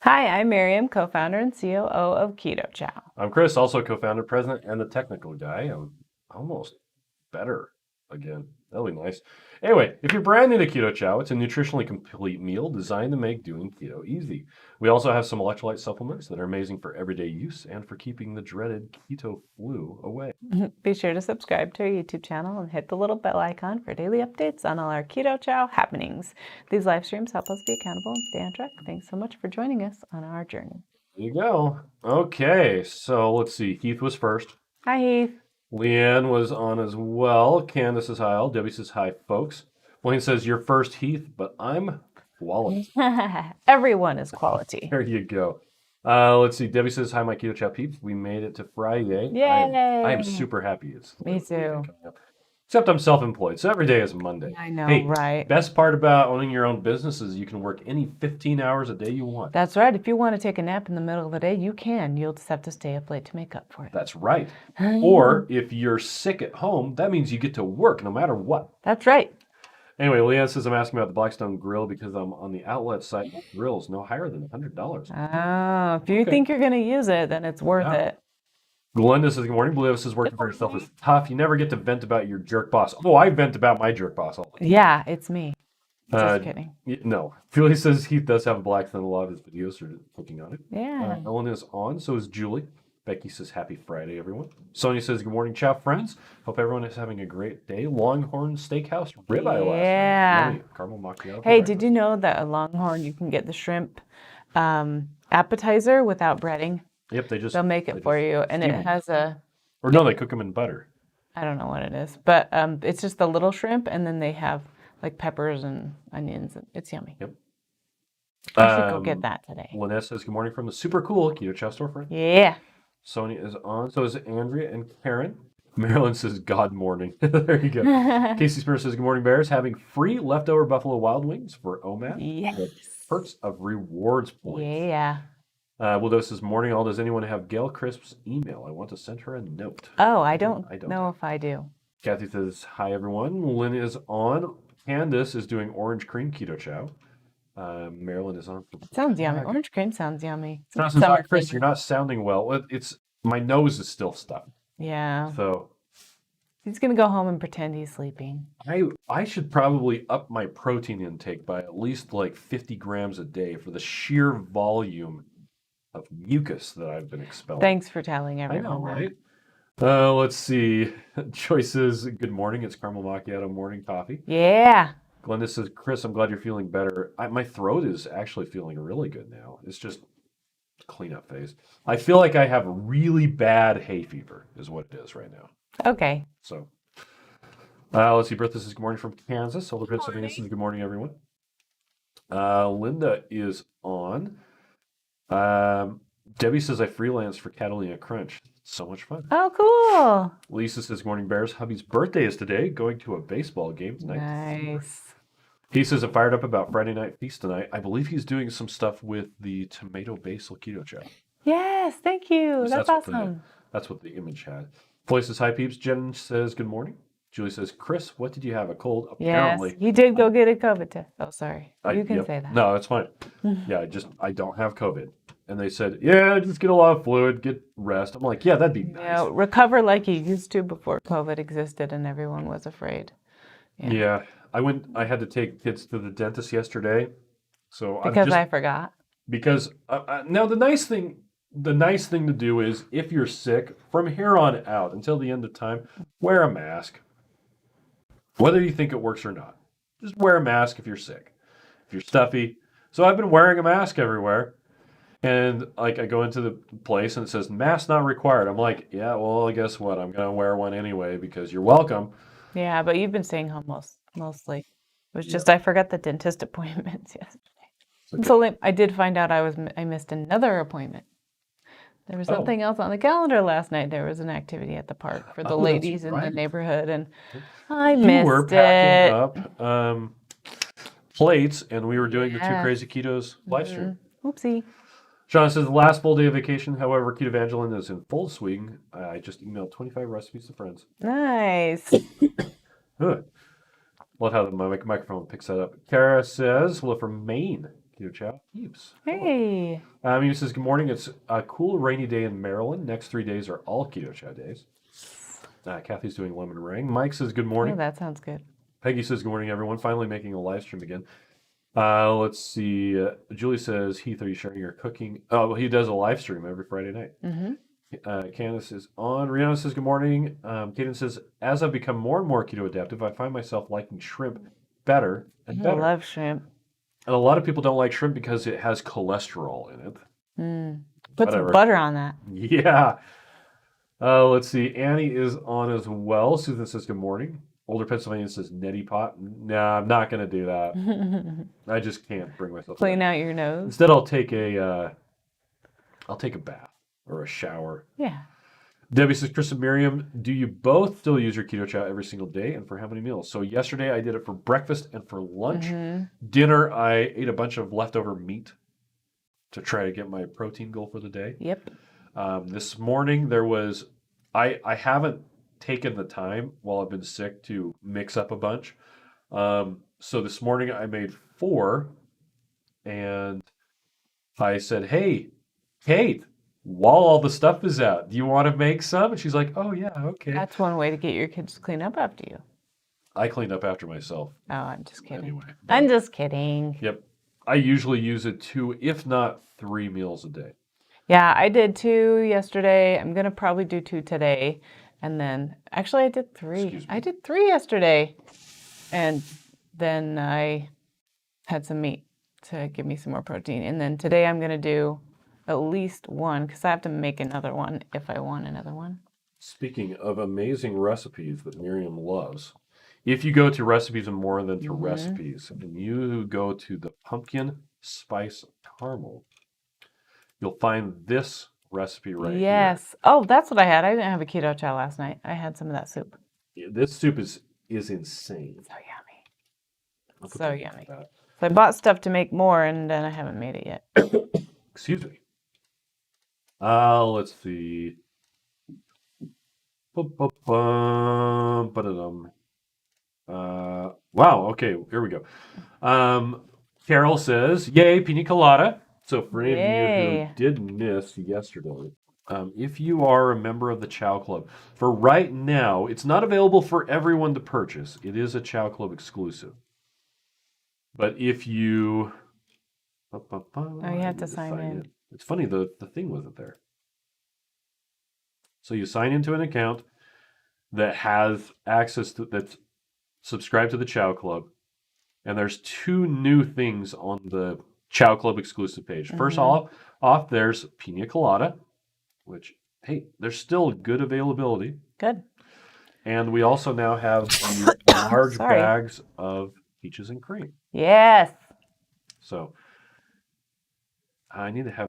Hi, I'm Miriam, co-founder and COO of Keto Chow. I'm Chris, also co-founder, president, and the technical guy. I'm almost better again. That'll be nice. Anyway, if you're brand new to Keto Chow, it's a nutritionally complete meal designed to make doing keto easy. We also have some electrolyte supplements that are amazing for everyday use and for keeping the dreaded keto flu away. Be sure to subscribe to our YouTube channel and hit the little bell icon for daily updates on all our Keto Chow happenings. These live streams help us be accountable and stay on track. Thanks so much for joining us on our journey. There you go. Okay, so let's see. Heath was first. Hi, Heath. Leanne was on as well. Candace says hi. All. Debbie says hi, folks. Wayne says you're first, Heath, but I'm quality. Everyone is quality. There you go. Let's see. Debbie says hi, my Keto Chow peeps. We made it to Friday. Yay! I am super happy. It's Me too. Except I'm self-employed, so every day is Monday. I know, Hey, right? best part about owning your own business is you can work any 15 hours a day you want. That's right. If you want to take a nap in the middle of the day, you can. You'll just have to stay up late to make up for it. That's right. Or if you're sick at home, that means you get to work no matter what. That's right. Anyway, Leanne says I'm asking about the Blackstone Grill because I'm on the outlet site. Grills no higher than $100. Oh, if you think you're going to use it, then it's worth it. Glenda says, good morning. Blue says, working for yourself is tough. You never get to vent about your jerk boss. Oh, I vent about my jerk boss all the time. Yeah, it's me. Just kidding. No. Philly says Heath does have a Blackstone. A lot of his videos are cooking on it. Yeah. Ellen is on. So is Julie. Becky says, happy Friday, everyone. Sonia says, good morning, Chow friends. Hope everyone is having a great day. Longhorn Steakhouse ribeye last night. Yeah. Yummy. Caramel macchiato. Hey, did you know that at Longhorn you can get the shrimp appetizer without breading? Yep, They'll make it for you, and it has a, Or no, they cook them in butter. I don't know what it is, but it's just the little shrimp, and then they have like peppers and onions. It's yummy. Yep. I should go get that today. Lynette says, good morning from the super cool Keto Chow storefront. Yeah. Sonia is on. So is Andrea and Karen. Marilyn says, God morning. There you go. Casey Spears says, good morning, Bears. Having free leftover Buffalo Wild Wings for OMAD. Yes. With perks of rewards points. Yeah. Wildo says, morning all. Does anyone have Gail Crisp's email? I want to send her a note. Oh, I don't know if I do. Kathy says, hi, everyone. Lynn is on. Candace is doing orange cream keto chow. Marilyn is on. It sounds yummy. Orange cream sounds yummy. Chris, you're not sounding well. It's my nose is still stuck. Yeah. So he's gonna go home and pretend he's sleeping. I should probably up my protein intake by at least like 50 grams a day for the sheer volume of mucus that I've been expelling. Thanks for telling I everyone. know, right? Let's see. Choices. Good morning. It's caramel macchiato morning coffee. Yeah. Glenda says, Chris, I'm glad you're feeling better. My throat is actually feeling really good now. It's just cleanup phase. I feel like I have really bad hay fever is what it is right now. Okay. So, let's see. Bertha says, good morning from Kansas. Solar Pit says, good morning, everyone. Linda is on. Debbie says, I freelance for Catalina Crunch. So much fun. Oh, cool. Lisa says, morning, Bears. Hubby's birthday is today. Going to a baseball game tonight. Nice. He says, I'm fired up about Friday Night Feast tonight. I believe he's doing some stuff with the tomato basil keto chow. Yes, thank you. That's awesome. That's what the image had. Floyd says, hi, peeps. Jen says, good morning. Julie says, Chris, what did you have? A cold? Apparently. Yes, he did go get a COVID test. Oh, sorry. You can say that. No, that's fine. Yeah, I don't have COVID. And they said, yeah, just get a lot of fluid, get rest. I'm like, yeah, that'd be nice. Yeah, recover like you used to before COVID existed and everyone was afraid. Yeah, I had to take kids to the dentist yesterday. So because I forgot. Because now the nice thing to do is if you're sick, from here on out until the end of time, wear a mask. Whether you think it works or not. Just wear a mask if you're sick. If you're stuffy. So I've been wearing a mask everywhere. And like I go into the place and it says mask not required. I'm like, yeah, well, guess what? I'm going to wear one anyway because you're welcome. Yeah, but you've been staying home mostly. It was just I forgot the dentist appointments yesterday. Okay. So I did find out I missed another appointment. There was something else on the calendar last night. There was an activity at the park for the ladies in the neighborhood, and I missed it. You were packing up plates, and we were doing the Two Crazy Ketos live stream. Oopsie. Sean says, the last full day of vacation, however, Keto Evangeline is in full swing. I just emailed 25 recipes to friends. Nice. Good. Love how the microphone picks that up. Kara says, well, from Maine. Keto Chow. Heaps. Hey. He says, good morning. It's a cool rainy day in Maryland. Next 3 days are all Keto Chow days. Kathy's doing lemon meringue. Mike says, good morning. Oh, that sounds good. Peggy says, good morning, everyone. Finally making a live stream again. Let's see. Julie says, Heath, are you sharing your cooking? Oh, well, he does a live stream every Friday night. Mm-hmm. Candace is on. Rihanna says, good morning. Kaden says, as I've become more and more keto adaptive, I find myself liking shrimp better and better. I love shrimp. And a lot of people don't like shrimp because it has cholesterol in it. Put some butter on that. Yeah. Let's see. Annie is on as well. Susan says, good morning. Older Pennsylvania says, neti pot. Nah, I'm not going to do that. I just can't bring myself Clean out your nose. Instead, I'll take a bath or a shower. Yeah. Debbie says, Chris and Miriam, do you both still use your Keto Chow every single day, and for how many meals? So yesterday I did it for breakfast and for lunch. Dinner, I ate a bunch of leftover meat to try to get my protein goal for the day. Yep. This morning there was, I haven't taken the time while I've been sick to mix up a bunch. So this morning I made 4, and I said, hey, Kate, while all the stuff is out, do you want to make some? And she's like, oh, yeah, okay. That's one way to get your kids to clean up after you. I cleaned up after myself. Oh, I'm just kidding. Anyway. I'm just kidding. Yep. I usually use it 2, if not 3 meals a day. Yeah, I did 2 yesterday. I'm going to probably do 2 today. And then, actually, I did 3. I did 3 yesterday. And then I had some meat to give me some more protein. And then today I'm going to do at least 1 because I have to make another one if I want another one. Speaking of amazing recipes that Miriam loves, if you go to Recipes and More Than to Recipes, and you go to the pumpkin spice caramel, you'll find this recipe right here. Yes. Oh, that's what I had. I didn't have a keto chow last night. I had some of that soup. This soup is insane. So yummy. So yummy. So I bought stuff to make more, and then I haven't made it yet. Excuse me. Let's see. Wow. Okay. Here we go. Carol says, "Yay, pina colada." So for any of you who did miss yesterday, if you are a member of the Chow Club, for right now, it's not available for everyone to purchase. It is a Chow Club exclusive. But if you, you have to sign in. It's funny, the thing wasn't there. So you sign into an account that has access to, that's subscribed to the Chow Club, and there's 2 new things on the Chow Club exclusive page. First off, there's Pina Colada, which, hey, there's still good availability. Good. And we also now have large bags of peaches and cream. Yes. So I need to have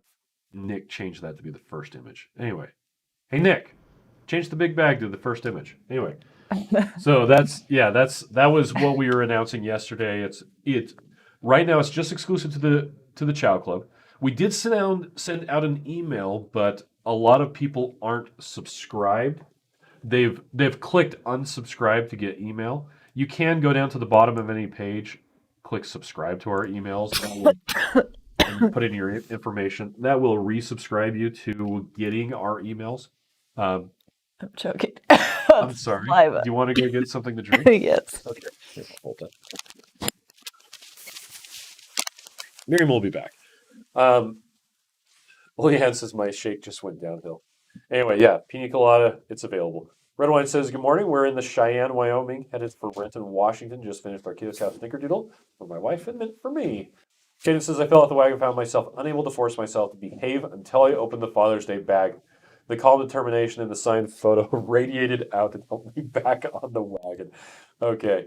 Nick change that to be the first image. Anyway, hey Nick, change the big bag to the first image. Anyway, so that was what we were announcing yesterday. It's right now it's just exclusive to the Chow Club. We did send out an email, but a lot of people aren't subscribed. They've clicked unsubscribe to get email. You can go down to the bottom of any page, click subscribe to our emails, and put in your information. That will resubscribe you to getting our emails. I'm joking. I'm sorry. Do you want to go get something to drink? Yes. Okay. Here, hold that. Miriam will be back. Leanne says my shake just went downhill. Anyway, yeah, pina colada, it's available. Red Wine says, good morning. We're in the Cheyenne, Wyoming, headed for Renton, Washington. Just finished our Keto Chow Snickerdoodle for my wife and for me. Kaden says, I fell off the wagon, found myself unable to force myself to behave until I opened the Father's Day bag. The calm determination in the signed photo radiated out and helped me back on the wagon. Okay.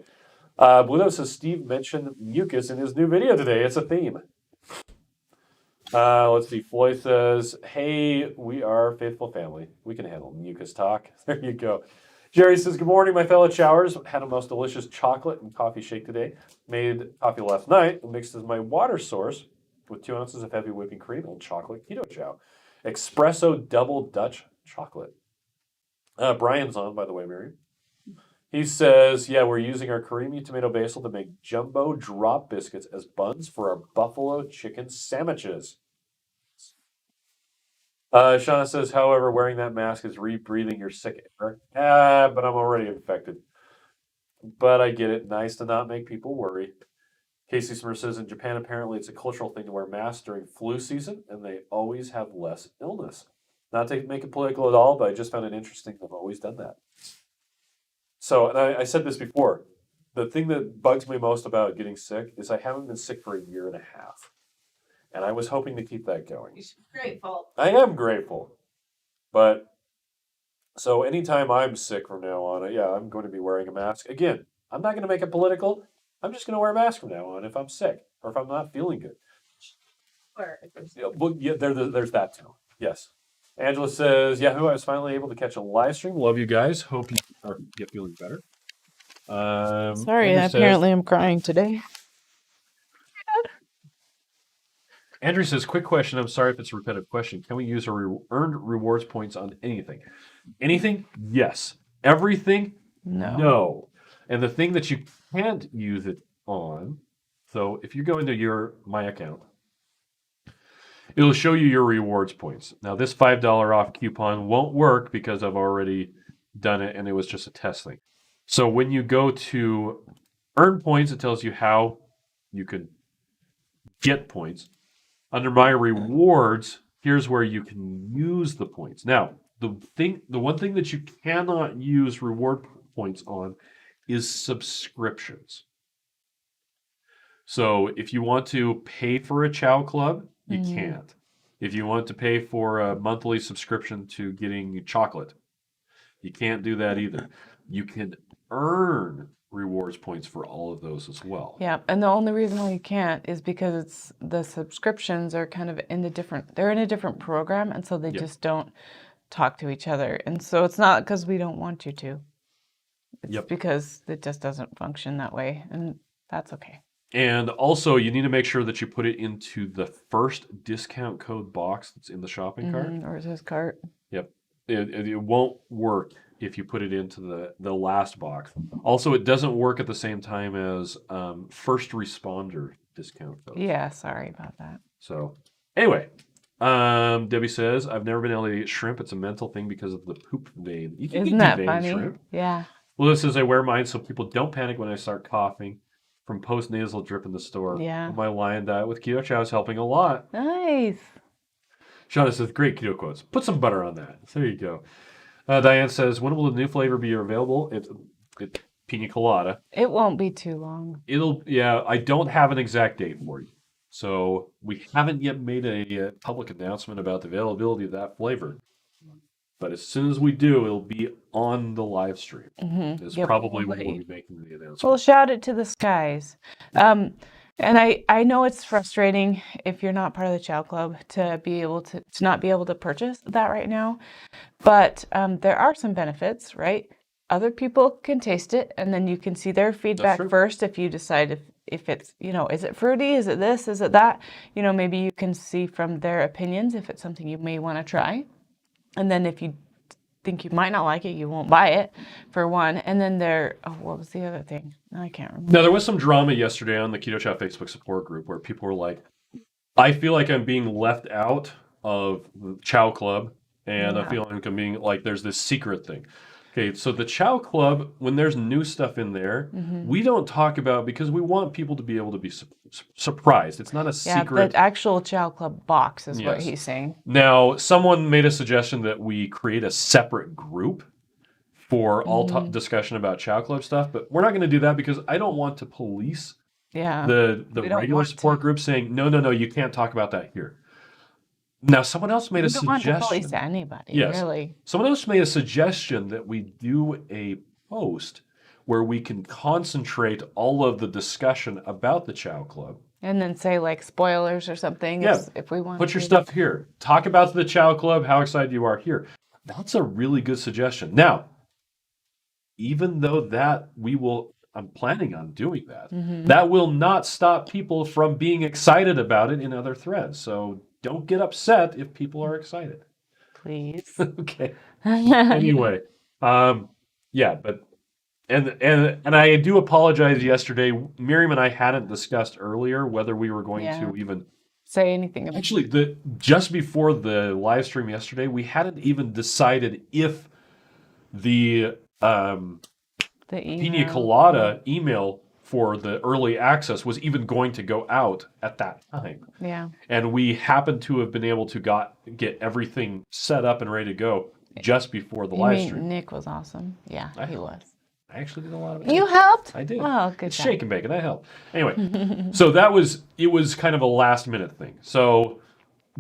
Bluto says, Steve mentioned mucus in his new video today. It's a theme. Let's see. Floyd says, hey, we are a faithful family. We can handle mucus talk. There you go. Jerry says, good morning, my fellow chowers. Had a most delicious chocolate and coffee shake today. Made coffee last night and mixed as my water source with 2 ounces of heavy whipping cream and chocolate Keto Chow. Espresso double Dutch chocolate. Brian's on, by the way, Miriam. He says, yeah, we're using our creamy tomato basil to make jumbo drop biscuits as buns for our buffalo chicken sandwiches. Shauna says, however, wearing that mask is rebreathing your sick air. But I'm already infected. But I get it. Nice to not make people worry. Casey Smith says, in Japan, apparently it's a cultural thing to wear masks during flu season, and they always have less illness. Not to make it political at all, but I just found it interesting. They've always done that. So, and I said this before, the thing that bugs me most about getting sick is I haven't been sick for a year and a half. And I was hoping to keep that going. You should be grateful. I am grateful. But, so anytime I'm sick from now on, yeah, I'm going to be wearing a mask. Again, I'm not going to make it political. I'm just going to wear a mask from now on if I'm sick or if I'm not feeling good. Yeah, there's that too. Yes. Angela says, Yahoo, I was finally able to catch a live stream. Love you guys. Hope you get feeling better. Sorry, apparently I'm crying today. Andrew says, quick question. I'm sorry if it's a repetitive question. Can we use our earned rewards points on anything? Anything? Yes. Everything? No. And the thing that you can't use it on, so if you go into my account, it'll show you your rewards points. Now, this $5 off coupon won't work because I've already done it and it was just a test thing. So when you go to earn points, it tells you how you can get points. Under my rewards, here's where you can use the points. Now, the one thing that you cannot use reward points on is subscriptions. So if you want to pay for a Chow Club, you can't. If you want to pay for a monthly subscription to getting chocolate, you can't do that either. You can earn rewards points for all of those as well. Yeah, and the only reason why you can't is because the subscriptions are kind of they're in a different program, and so they just don't talk to each other. And so it's not because we don't want you to. It's because it just doesn't function that way, and that's okay. And also, you need to make sure that you put it into the first discount code box that's in the shopping cart. Or it says cart. Yep. It won't work if you put it into the last box. Also, it doesn't work at the same time as first responder discount code. Yeah, sorry about that. So, anyway, Debbie says, I've never been able to eat shrimp. It's a mental thing because of the poop vein. You can Isn't eat that vein funny? shrimp. Yeah. Well, this says, I wear mine so people don't panic when I start coughing from post-nasal drip in the store. Yeah. My lion diet with Keto Chow is helping a lot. Nice. Shauna says, great keto quotes. Put some butter on that. There you go. Diane says, when will the new flavor be available? It's pina colada. It won't be too long. I don't have an exact date for you. So we haven't yet made a public announcement about the availability of that flavor. But as soon as we do, it'll be on the live stream. It's probably when we'll be making the announcement. We'll shout it to the skies. And I know it's frustrating if you're not part of the Chow Club to not be able to purchase that right now. But there are some benefits, right? Other people can taste it, and then you can see their feedback first if you decide if it's, is it fruity? Is it this? Is it that? Maybe you can see from their opinions if it's something you may want to try. And then if you think you might not like it, you won't buy it, for one. And then what was the other thing? I can't remember. Now, there was some drama yesterday on the Keto Chow Facebook support group where people were like, I feel like I'm being left out of the Chow Club, and I feel like I'm being like there's this secret thing. Okay, so the Chow Club, when there's new stuff in there, we don't talk about because we want people to be able to be surprised. It's not a secret. Yeah, the actual Chow Club box is what he's saying. Now, someone made a suggestion that we create a separate group for all discussion about Chow Club stuff, but we're not going to do that because I don't want to police the regular support group saying, no, you can't talk about that here. Now, someone else made a suggestion. You don't want to police anybody, really. Someone else made a suggestion that we do a post where we can concentrate all of the discussion about the Chow Club. And then say, like, spoilers or something if we want to. Put your stuff here. Talk about the Chow Club, how excited you are here. That's a really good suggestion. Now, even though I'm planning on doing that, that will not stop people from being excited about it in other threads. So don't get upset if people are excited. Please. Okay. Anyway, but And I do apologize yesterday. Miriam and I hadn't discussed earlier whether we were going Yeah. to even Say anything about actually just before the live stream yesterday, we hadn't even decided if the the Pina email. Colada email for the early access was even going to go out at that time. Yeah. And we happened to have been able to get everything set up and ready to go just before the You live mean stream. Nick was awesome? Yeah, he was. I actually did a lot of it. You helped? I did. Oh, good It's job. shake and bake, and I helped. Anyway, so it was kind of a last minute thing. So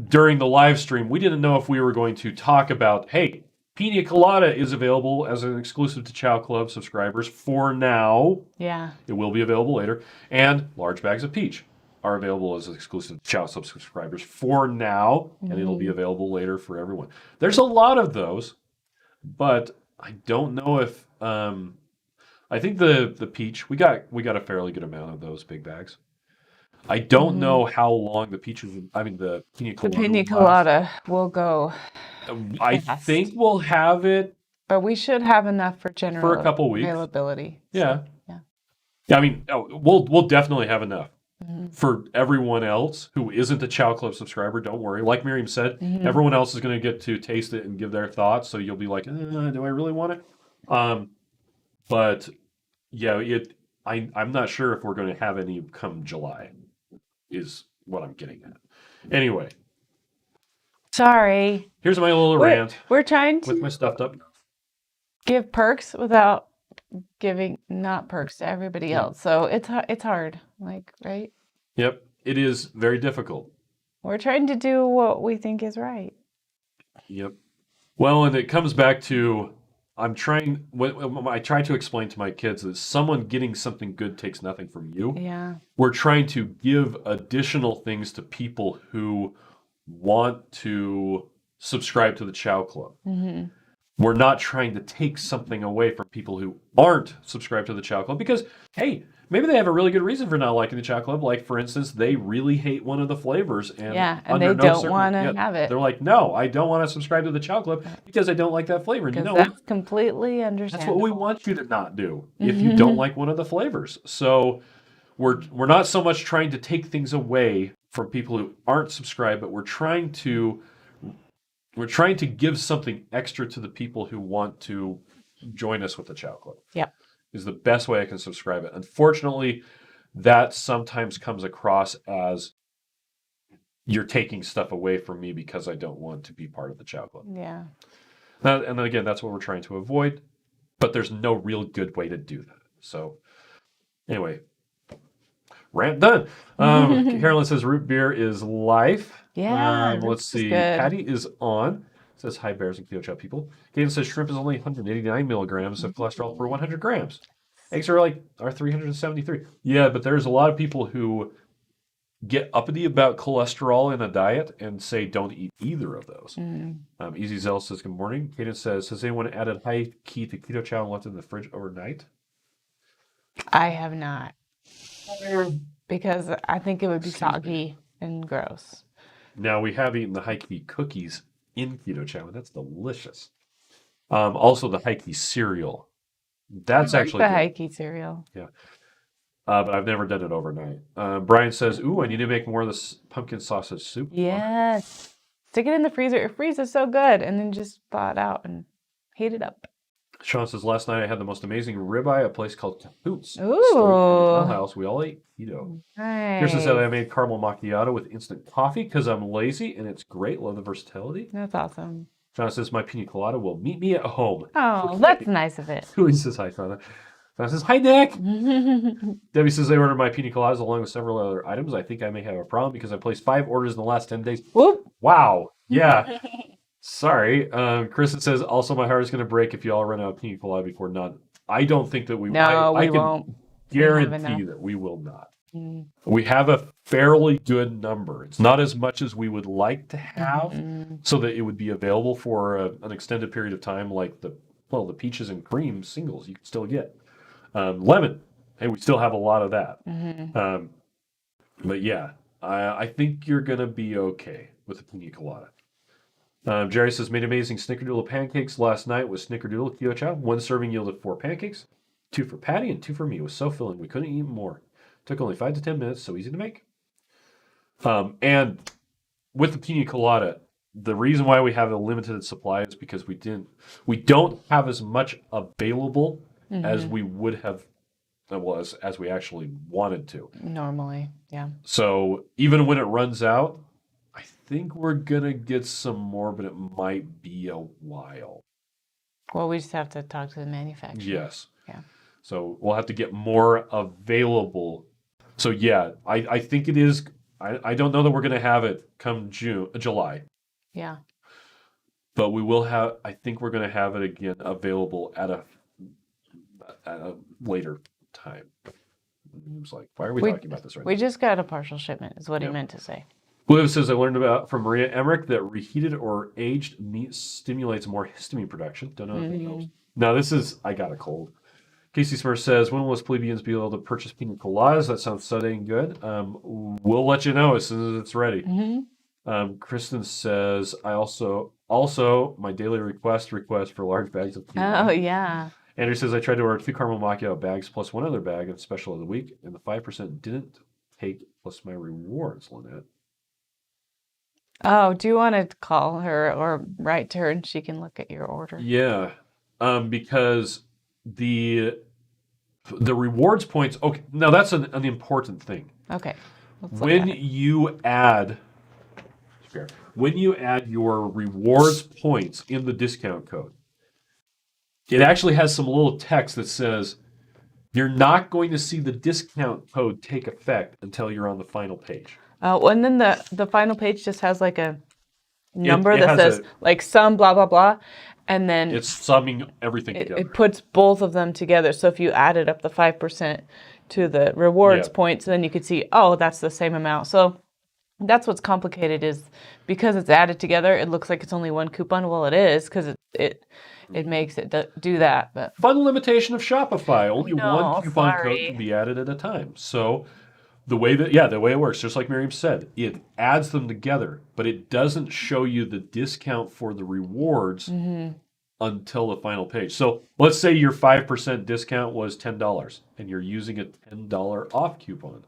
during the live stream, we didn't know if we were going to talk about, hey, Pina Colada is available as an exclusive to Chow Club subscribers for now. Yeah. It will be available later. And large bags of peach are available as exclusive Chow subscribers for now, and it'll be available later for everyone. There's a lot of those, but I don't know if I think the peach, we got a fairly good amount of those big bags. I don't know how long the peaches, I mean the pina colada. The pina colada will go. I fast. think we'll have it, but we should have enough for general for a couple weeks. availability. Yeah. Yeah. Yeah, I mean, we'll definitely have enough. For everyone else who isn't a Chow Club subscriber, don't worry. Like Miriam said, everyone else is going to get to taste it and give their thoughts. So you'll be like, do I really want it? But yeah, I'm not sure if we're going to have any come July, is what I'm getting at. Anyway, Sorry. here's my little rant We're trying with to my stuffed up. give perks without giving not perks to everybody else. So it's hard, like, right? Yep, it is very difficult. We're trying to do what we think is right. Yep. Well, and it comes back to I try to explain to my kids that someone getting something good takes nothing from you. Yeah. We're trying to give additional things to people who want to subscribe to the Chow Club. We're not trying to take something away from people who aren't subscribed to the Chow Club because, hey, maybe they have a really good reason for not liking the Chow Club. Like, for instance, they really hate one of the flavors. And they don't want to have it. They're like, no, I don't want to subscribe to the Chow Club because I don't like that flavor. And you know that's what? completely understandable. That's what we want you to not do if you don't like one of the flavors. So we're not so much trying to take things away from people who aren't subscribed, but we're trying to give something extra to the people who want to join us with the Chow Club. Yep. Is the best way I can subscribe it. Unfortunately, that sometimes comes across as you're taking stuff away from me because I don't want to be part of the Chow Club. Yeah. And again, that's what we're trying to avoid, but there's no real good way to do that. So anyway, rant done. Carolyn says root beer is life. Yeah. Let's see. Patty is on. Says hi, Bears and Keto Chow people. Kaden says shrimp is only 189 milligrams of cholesterol per 100 grams. Eggs are 373. Yeah, but there's a lot of people who get uppity about cholesterol in a diet and say don't eat either of those. Easy Zell says good morning. Kaden says, has anyone added high key to Keto Chow and left it in the fridge overnight? I have not. Because I think it would be soggy and gross. Now, we have eaten the high key cookies in Keto Chow, and that's delicious. Also, the high key cereal. That's actually the good. high key cereal. Yeah. But I've never done it overnight. Brian says, ooh, I need to make more of this pumpkin sausage soup. Yes. Stick it in the freezer. It freezes so good. And then just thaw it out and heat it up. Sean says, last night I had the most amazing ribeye at a place called Cahoots. Ooh. House. We all ate keto. Nice. Kirsten said I made caramel macchiato with instant coffee because I'm lazy and it's great. Love the versatility. That's awesome. John says my pina colada will meet me at home. Oh, that's nice of it. Julie says hi, Shauna. John says hi, Nick. Debbie says they ordered my pina coladas along with several other items. I think I may have a problem because I placed 5 orders in the last 10 days. Whoop. Wow. Yeah. Sorry. Kristen says also my heart is going to break if you all run out of pina colada before none. I don't think that we. No, I we won't. Guarantee that we will not. We have a fairly good number. It's not as much as we would like to have, so that it would be available for an extended period of time, like the peaches and cream singles you can still get. Lemon, hey, we still have a lot of that. But yeah, I think you're gonna be okay with the pina colada. Jerry says made amazing snickerdoodle pancakes last night with snickerdoodle Keto Chow. 1 serving yielded 4 pancakes. 2 for Patty and 2 for me. It was so filling. We couldn't eat more. Took only 5 to 10 minutes, so easy to make. And with the pina colada, the reason why we have a limited supply is because we don't have as much available as we would have, well, as we actually wanted to. Normally, yeah. So even when it runs out, I think we're gonna get some more, but it might be a while. Well, we just have to talk to the manufacturer. Yes. Yeah. So we'll have to get more available. So yeah, I think it is. I don't know that we're gonna have it come July. Yeah. But we will have. I think we're gonna have it again available at a later time. It was like, why are we talking about this right now? We just got a partial shipment, is what he meant to say. Blue says, I learned from Maria Emmerich that reheated or aged meat stimulates more histamine production. Don't know if it helps. No, this is, I got a cold. Casey Smurf says, when will us plebeians be able to purchase pina coladas? That sounds so dang good. We'll let you know as soon as it's ready. Kristen says, I also my daily request for large bags of pina. Oh, yeah. Andrew says, I tried to order 2 caramel macchiato bags plus 1 other bag of special of the week, and the 5% didn't take plus my rewards, Lynette. Oh, do you want to call her or write to her and she can look at your order? Yeah, because the rewards points. Okay, now that's an important thing. Okay. When you add your rewards points in the discount code, it actually has some little text that says you're not going to see the discount code take effect until you're on the final page. And then the final page just has like a number that says like sum blah blah blah, and then it's summing everything together. It puts both of them together. So if you added up the 5% to the rewards points, then you could see, oh, that's the same amount. So that's what's complicated is because it's added together, it looks like it's only one coupon. Well, it is because it makes it do that. But fun limitation of Shopify: only one coupon code can be added at a time. So the way it works, just like Miriam said, it adds them together, but it doesn't show you the discount for the rewards until the final page. So let's say your 5% discount was $10 and you're using a $10 off coupon.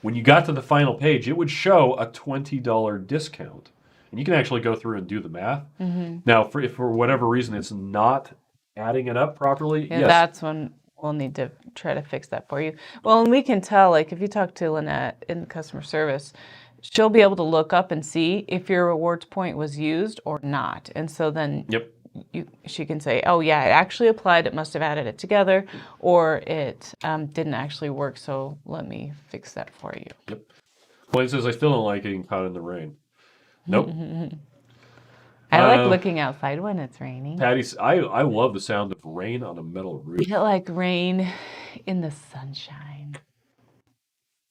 When you got to the final page, it would show a $20 discount. And you can actually go through and do the math. Now, if for whatever reason it's not adding it up properly, yes. That's when we'll need to try to fix that for you. Well, and we can tell, like if you talk to Lynette in customer service, she'll be able to look up and see if your rewards point was used or not. And so then she can say, oh yeah, it actually applied, it must have added it together, or it didn't actually work, so let me fix that for you. Yep. Blaine says, I still don't like getting caught in the rain. Nope. I like looking outside when it's raining. Patty, I love the sound of rain on a metal roof. You like rain in the sunshine.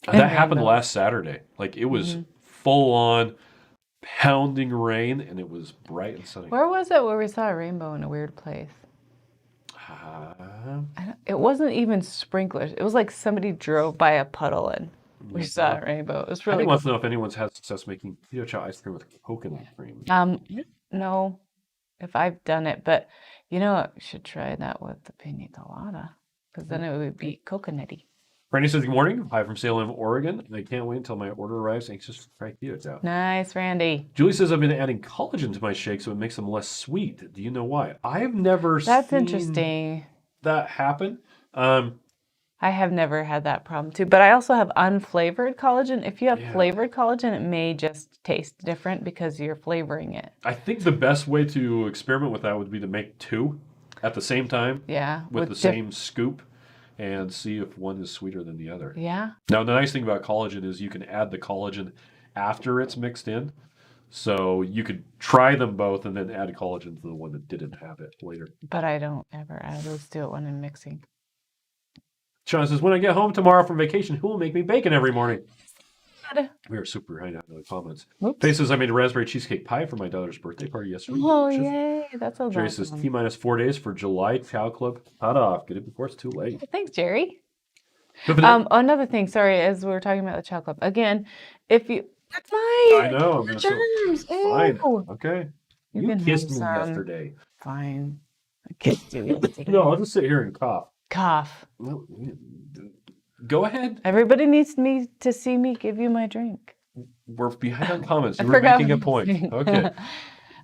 That happened last Saturday. Like it was full on pounding rain, and it was bright and sunny. Where was it where we saw a rainbow in a weird place? It wasn't even sprinklers. It was like somebody drove by a puddle and we saw a rainbow. It was really Patty wants to know if anyone's had success making Keto Chow ice cream with coconut cream. No, if I've done it, but you know, I should try that with the pina colada because then it would be coconutty. Randy says, good morning. Hi from Salem, Oregon. I can't wait until my order arrives. Anxious to try Keto Chow. Nice, Randy. Julie says, I've been adding collagen to my shakes so it makes them less sweet. Do you know why? I've never That's seen interesting. That happen. I have never had that problem too, but I also have unflavored collagen. If you have flavored collagen, it may just taste different because you're flavoring it. I think the best way to experiment with that would be to make 2 at the same time. Yeah. With the same scoop and see if one is sweeter than the other. Yeah. Now, the nice thing about collagen is you can add the collagen after it's mixed in. So you could try them both and then add collagen to the one that didn't have it later. But I don't ever. I always do it when I'm mixing. Sean says, when I get home tomorrow from vacation, who will make me bacon every morning? We are super behind on the comments. Faye says, I made a raspberry cheesecake pie for my daughter's birthday party yesterday. Oh, yay. That's so awesome. Jerry says, T-minus 4 days for July Chow Club cutoff. Get it before it's too late. Thanks, Jerry. Another thing, sorry, as we were talking about the Chow Club. Again, if you... That's mine! I know. The germs. Fine. Okay. You kissed me yesterday. Fine. I kissed you yesterday. No, I'll just sit here and cough. Cough. Well, go ahead. Everybody needs me to see me give you my drink. We're behind on comments. I You were forgot making a what I was point. saying. Okay.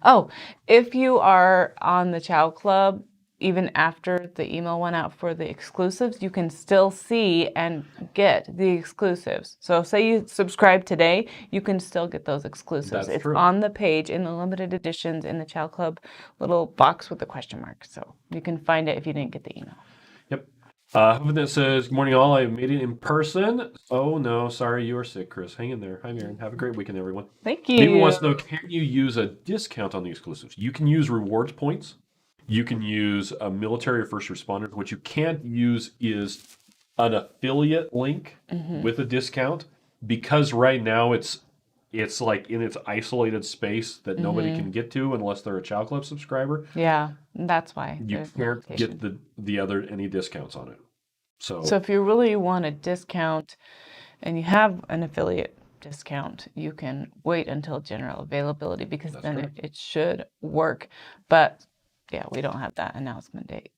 Oh, if you are on the Chow Club, even after the email went out for the exclusives, you can still see and get the exclusives. So say you subscribe today, you can still get those exclusives. That's It's true. on the page in the limited editions in the Chow Club little box with the question mark. So you can find it if you didn't get the email. Yep. That says, good morning all. I made it in person. Oh no, sorry you are sick, Chris. Hang in there. Hi, Miriam. Have a great weekend, everyone. Thank you. David wants to know, can you use a discount on the exclusives? You can use rewards points. You can use a military or first responders. What you can't use is an affiliate link with a discount, because right now it's like in its isolated space that nobody can get to unless they're a Chow Club subscriber. Yeah, that's why. You can't get the other any discounts on it. So if you really want a discount and you have an affiliate discount, you can wait until general availability, because then it should work. But yeah, we don't have that announcement date.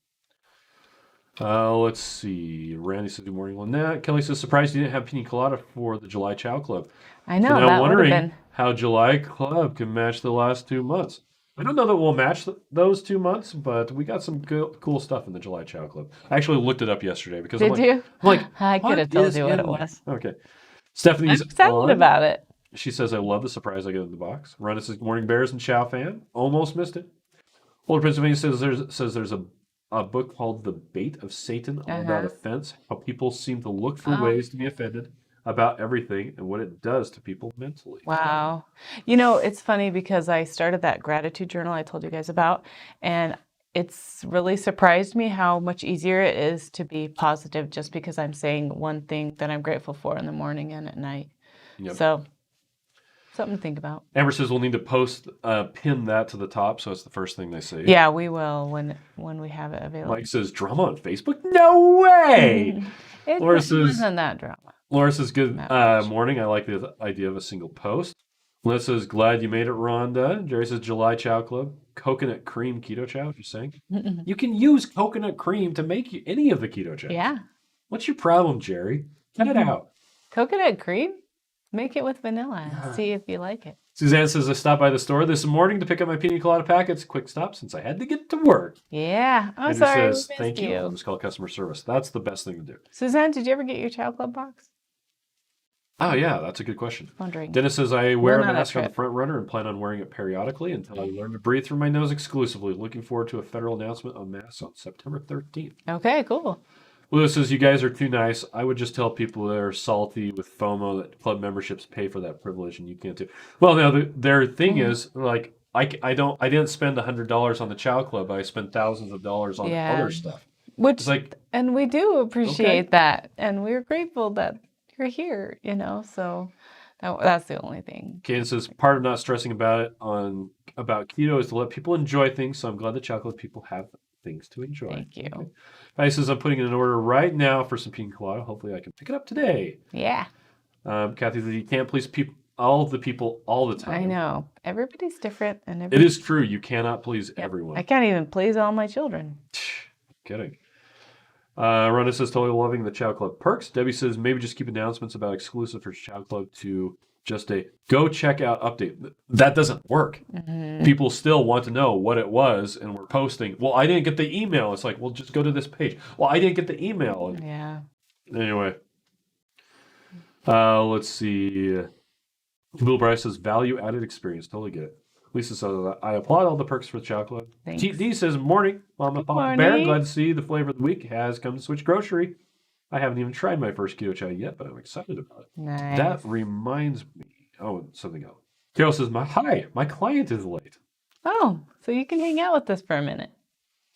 let's see. Randy said, good morning, Lynette. Kelly says, surprised you didn't have pina colada for the July Chow Club. I know, So now that would have wondering been. how July Club can match the last 2 months. I don't know that we'll match those 2 months, but we got some cool stuff in the July Chow Club. I actually looked it up yesterday because Did you? I'm like, I could have told you what it in there? was. Okay. Stephanie's I'm excited about it. She says, I love the surprise I get in the box. Rhonda says, good morning, Bears and Chow fan. Almost missed it. Older Pennsylvania says there's a book called The Bait of Satan, all about offense, how people seem to look for ways to be offended about everything and what it does to people mentally. Wow. You know, it's funny because I started that gratitude journal I told you guys about, and it's really surprised me how much easier it is to be positive just because I'm saying one thing that I'm grateful for in the morning and at night. Yep. So, something to think about. Amber says we'll need to pin that to the top, so it's the first thing they see. Yeah, we will when we have it available. Mike says, drama on Facebook? No way! It Laura says, wasn't that drama. Laura says, good morning. I like the idea of a single post. Liz says, glad you made it, Rhonda. Jerry says, July Chow Club. Coconut cream keto chow, if you're saying. You can use coconut cream to make any of the keto chows. Yeah. What's your problem, Jerry? Cut it out. Coconut cream? Make it with vanilla and see if you like it. Suzanne says, I stopped by the store this morning to pick up my pina colada packets. Quick stop since I had to get to work. Yeah. I'm And sorry. says, We thank missed you. Let's call customer service. That's the best thing to do. Suzanne, did you ever get your Chow Club box? Oh, yeah, that's a good question. Wondering. Dennis says, I wear We're a not mask on the trip. front runner and plan on wearing it periodically until I learn to breathe through my nose exclusively. Looking forward to a federal announcement on masks on September 13th. Okay, cool. Lewis says, you guys are too nice. I would just tell people that are salty with FOMO that club memberships pay for that privilege and you can't do. Well, now their thing is, like, I didn't spend $100 on the Chow Club. I spent thousands of dollars on other stuff. Which, It's like, and we do appreciate that. And we're grateful that you're here, you know, so that's the only thing. Kaden says, part of not stressing about keto is to let people enjoy things. So I'm glad the Chow Club people have things to enjoy. Thank you. Okay. Patty says, I'm putting in an order right now for some pina colada. Hopefully I can pick it up today. Yeah. Kathy says, you can't please all of the people all the time. I know. Everybody's different. And It is true. You cannot please everyone. I can't even please all my children. Kidding. Rhonda says, totally loving the Chow Club perks. Debbie says, maybe just keep announcements about exclusive for Chow Club to just a go check out update. That doesn't work. Mm-hmm. People still want to know what it was, and we're posting. Well, I didn't get the email. It's like, well, just go to this page. Well, I didn't get the email. And Yeah. anyway, let's see. Bill Bryce says, value added experience. Totally get it. Lisa says, I applaud all the perks for the Chow Club. Thanks. TD says, morning, Mama Papa Bear. Glad to see the flavor of the week has come to Switch Grocery. I haven't even tried my first Keto Chow yet, but I'm excited about it. Nice. That reminds me. Oh, something else. Carol says, my client is late. Oh, so you can hang out with us for a minute.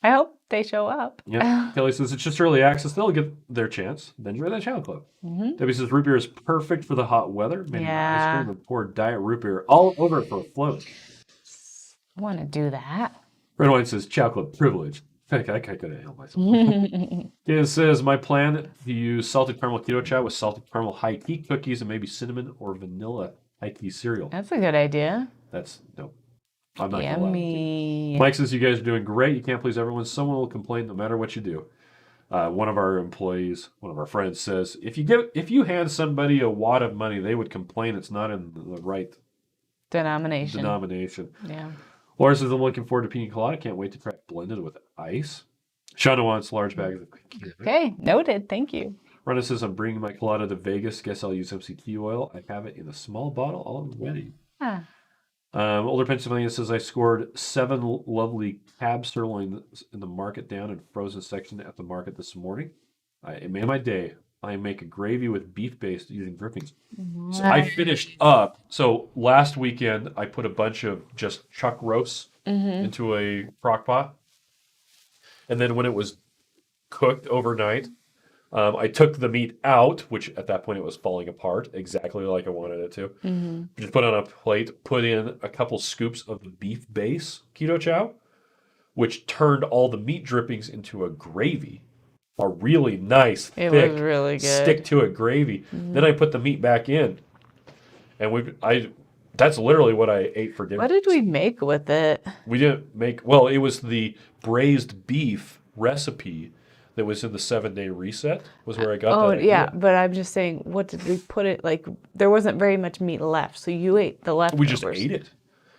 I hope they show up. Yeah. Kelly says, it's just early access. They'll get their chance. Then join the Chow Club. Mm-hmm. Debbie says, root beer is perfect for the hot weather. Maybe Yeah. ice cream and pour diet root beer all over it for a float. I want to do that. Red White says, Chow Club privilege. I couldn't help myself. It says, my plan to use salted caramel keto chow with salted caramel high tea cookies and maybe cinnamon or vanilla high tea cereal. That's a good idea. No. I'm not going to lie. Yummy. Mike says, you guys are doing great. You can't please everyone. Someone will complain no matter what you do. One of our employees, one of our friends says, if you hand somebody a wad of money, they would complain it's not in the right denomination. Yeah. Laura says, I'm looking forward to pina colada. Can't wait to try it blended with ice. Shauna wants large bags of Okay, noted. Thank you. Rhonda says, I'm bringing my colada to Vegas. Guess I'll use MCT oil. I have it in a small bottle already. Ah. Older Pennsylvania says, I scored 7 lovely cab sirloins in the market down and frozen section at the market this morning. It made my day. I make a gravy with beef based using drippings. So I finished up. So last weekend, I put a bunch of just chuck roasts into a crock pot. And then when it was cooked overnight, I took the meat out, which at that point it was falling apart exactly like I wanted it to. Just put it on a plate, put in a couple scoops of the beef base Keto Chow, which turned all the meat drippings into a gravy, a really nice, It thick, was really good. stick-to-it gravy. Then I put the meat back in, and that's literally what I ate for dinner. What did we make with it? We didn't make, well, it was the braised beef recipe that was in the 7-day reset was where I got that idea. Yeah, but I'm just saying, what did we put it, like, there wasn't very much meat left, so you ate the leftovers. We just ate it.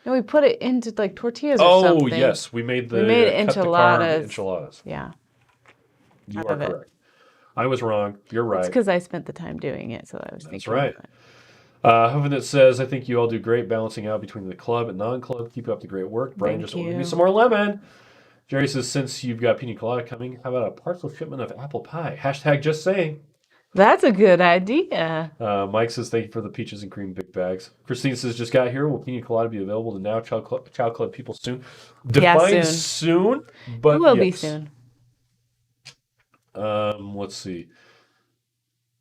No, we put it into, like, tortillas or something. Oh, yes, we made the enchiladas. Yeah. You are correct. I was wrong. You're right. It's because I spent the time doing it, so I was thinking. That's right. Huffin' says, I think you all do great balancing out between the club and non-club. Keep up the great work. Brian just ordered me some more lemon. Jerry says, since you've got pina colada coming, how about a partial shipment of apple pie? Hashtag just saying. That's a good idea. Mike says, thank you for the peaches and cream big bags. Christine says, just got here. Will pina colada be available to now Chow Club people soon? Define soon, but it will be soon. Let's see.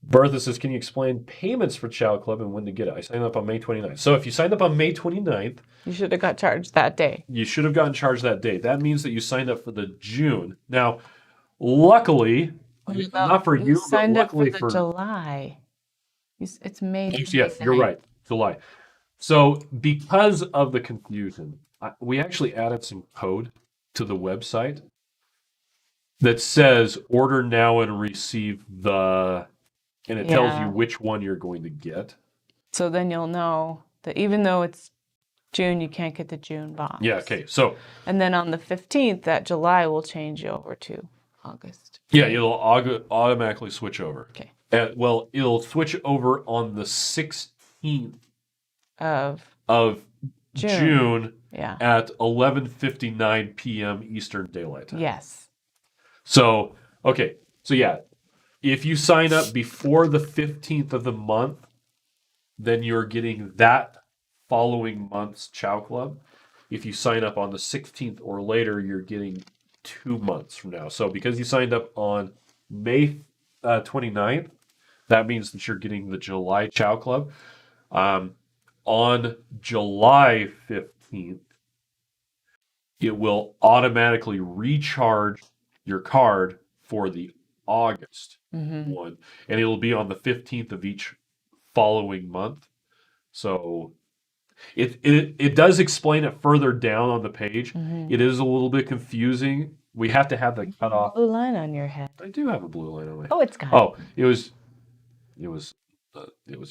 Bertha says, can you explain payments for Chow Club and when to get it? I signed up on May 29th. So if you signed up on May 29th, you should have got charged that day. You should have gotten charged that day. That means that you signed up for the June. Now, luckily, not for you, but luckily for July. It's May. Yes, you're right. July. So because of the confusion, we actually added some code to the website that says order now and receive and it tells you which one you're going to get. So then you'll know that even though it's June, you can't get the June box. Yeah, okay. So and then on the 15th, that July will change you over to August. Yeah, it'll automatically switch over. Okay. Well, it'll switch over on the 16th of June at 11:59 p.m. Eastern Daylight Time. Yes. So, okay. So, yeah, if you sign up before the 15th of the month, then you're getting that following month's Chow Club. If you sign up on the 16th or later, you're getting 2 months from now. So because you signed up on May 29th, that means that you're getting the July Chow Club. On July 15th, it will automatically recharge your card for the August one, and it'll be on the 15th of each following month. So it does explain it further down on the page. It is a little bit confusing. We have to have the cutoff. Blue line on your head. I do have a blue line on my head. Oh, it's gone. Oh, it was